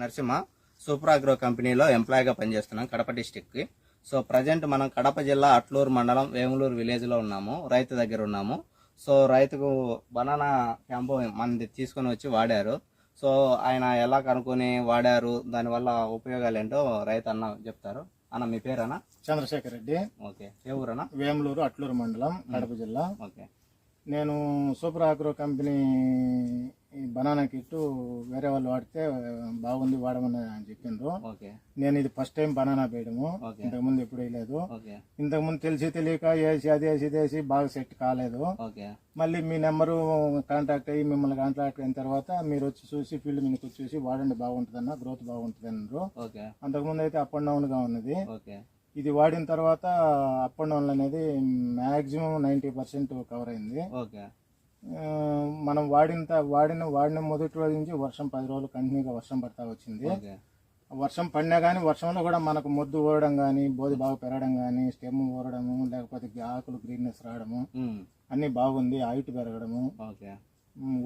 Narasimha super agro కంపెనీలో ఎంప్లాయీగా పనిచేస్తున్నాం Kadapa డిస్టిక్కి. So present మనం కడప జిల్లా అట్లూరు మండలం వేములూరు విలేజ్లో ఉన్నాము, రైతు దగ్గర ఉన్నాము. సో రైతుకు బనానా క్యాంపు మనది తీసుకొని వచ్చి వాడారు. సో ఆయన ఎలా కనుక్కొని వాడారు, దానివల్ల ఉపయోగాలు ఏంటో రైతు అన్న చెప్తారు. అన్న మీ పేరన్నా? చంద్రశేఖర్ రెడ్డి. ఓకే, ఏ ఊరన్నా? వేములూరు అట్లూరు మండలం కడప జిల్లా. ఓకే, నేను super agro company banana kit వేరే వాళ్ళు వాడితే బాగుంది వాడమని చెప్పిండ్రు. ఓకే, నేను ఇది ఫస్ట్ టైం బనానా వేయడము, ఇంతకుముందు ఎప్పుడు వేయలేదు. ఇంతకుముందు తెలిసి తెలియక వేసి అది వేసి వేసి బాగా సెట్ కాలేదు. మళ్ళీ మీ నెంబరు కాంటాక్ట్ అయ్యి మిమ్మల్ని కాంటాక్ట్ అయిన తర్వాత మీరు వచ్చి చూసి ఫీల్డ్ మీకు చూసి వాడండి, బాగుంటుందన్న గ్రోత్ బాగుంటుంది అన్నారు. అంతకుముందు అయితే అప్ అండ్ డౌన్ గా ఉన్నది. ఇది వాడిన తర్వాత అప్ అండ్ డౌన్ అనేది మాక్సిమం 90% కవర్ అయింది. మనం వాడిన మొదటి రోజు నుంచి వర్షం 10 రోజులు కంటిన్యూగా వర్షం పడతా వచ్చింది. వర్షం పడినా కానీ వర్షంలో కూడా మనకు మొద్దు ఊరడం కానీ, బోధి బాగా పెరగడం కానీ, స్టెమ్ ఊరడము, లేకపోతే ఆకులు గ్రీన్నెస్ రావడము అన్ని బాగుంది. హైట్ పెరగడము,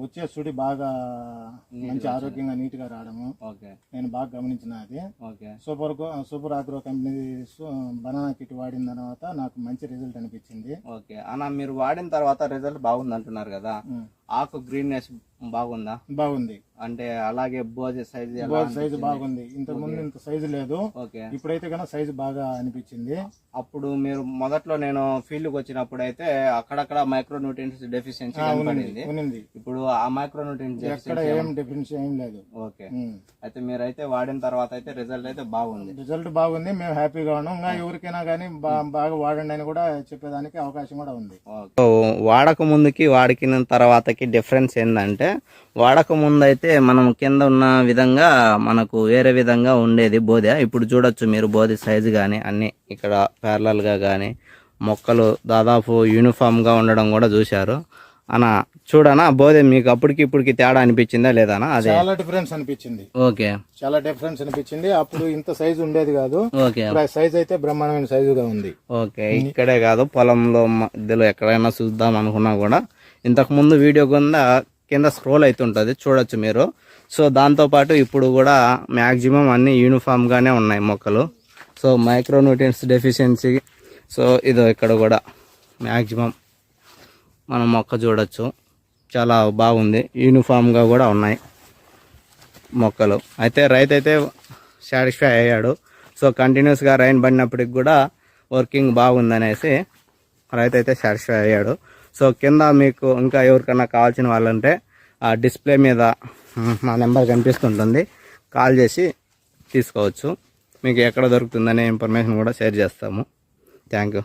వచ్చే సుడి బాగా మంచి ఆరోగ్యంగా నీట్ గా రావడము నేను బాగా గమనించిన. అది super agro company banana kit వాడిన తర్వాత నాకు మంచి రిజల్ట్ అనిపించింది. ఓకే అన్న, మీరు వాడిన తర్వాత రిజల్ట్ బాగుంది అంటున్నారు కదా, ఆకు గ్రీన్నెస్ బాగుందా? బాగుంది. అంటే అలాగే బోధి సైజు బాగుంది. ఇంతకు ముందు ఇంత సైజు లేదు, ఇప్పుడైతే కన్నా సైజు బాగా అనిపించింది. అప్పుడు మీరు మొదట్లో నేను ఫీల్డ్ కి వచ్చినప్పుడు అయితే అక్కడక్కడ మైక్రో న్యూట్రియన్స్ డెఫిషియన్సీ ఉంది. ఇప్పుడు ఆ మైక్రో న్యూట్రియన్స్ ఏం డిఫరెన్స్ ఏం లేదు. ఓకే, అయితే మీరైతే వాడిన తర్వాత అయితే రిజల్ట్ అయితే బాగుంది. రిజల్ట్ బాగుంది, మేము హ్యాపీగా ఉన్నాం. ఇంకా ఎవరికైనా కానీ బాగా వాడండి అని కూడా చెప్పేదానికి అవకాశం కూడా ఉంది. వాడక ముందుకి వాడికిన తర్వాతకి డిఫరెన్స్ ఏంటంటే, వాడక ముందు అయితే మనం కింద ఉన్న విధంగా మనకు వేరే విధంగా ఉండేది బోధె. ఇప్పుడు చూడొచ్చు మీరు బోధి సైజు కానీ అన్ని ఇక్కడ ప్యారలల్ గా కానీ మొక్కలు దాదాపు యూనిఫామ్ గా ఉండడం కూడా చూశారు. అన్న చూడనా బోధె మీకు అప్పటికి ఇప్పటికి తేడా అనిపించిందా లేదనా? అదే చాలా డిఫరెన్స్ అనిపించింది. ఓకే, చాలా డిఫరెన్స్ అనిపించింది. అప్పుడు ఇంత సైజు ఉండేది కాదు. ఓకే, సైజ్ అయితే బ్రహ్మాండమైన సైజుగా ఉంది. ఓకే, ఇక్కడే కాదు పొలంలో మధ్యలో ఎక్కడైనా చూద్దాం అనుకున్నా కూడా ఇంతకు ముందు వీడియో కింద స్క్రోల్ అవుతుంటుంది, చూడొచ్చు మీరు. సో దాంతోపాటు ఇప్పుడు కూడా మ్యాక్సిమం అన్ని యూనిఫామ్ గానే ఉన్నాయి మొక్కలు. So micro nutrients deficiency, so ఇదో ఇక్కడ కూడా మ్యాక్సిమం మనం మొక్క చూడొచ్చు, చాలా బాగుంది. యూనిఫామ్గా కూడా ఉన్నాయి మొక్కలు. అయితే రైతు అయితే సాటిస్ఫై అయ్యాడు. సో కంటిన్యూస్గా రైన్ పడినప్పటికి కూడా వర్కింగ్ బాగుందనేసి రైతు అయితే సాటిస్ఫై అయ్యాడు. సో కింద మీకు ఇంకా ఎవరికన్నా కావాల్సిన వాళ్ళంటే ఆ డిస్ప్లే మీద మా నెంబర్ కనిపిస్తుంటుంది, కాల్ చేసి తీసుకోవచ్చు. మీకు ఎక్కడ దొరుకుతుందనే ఇన్ఫర్మేషన్ కూడా షేర్ చేస్తాము. Thank you.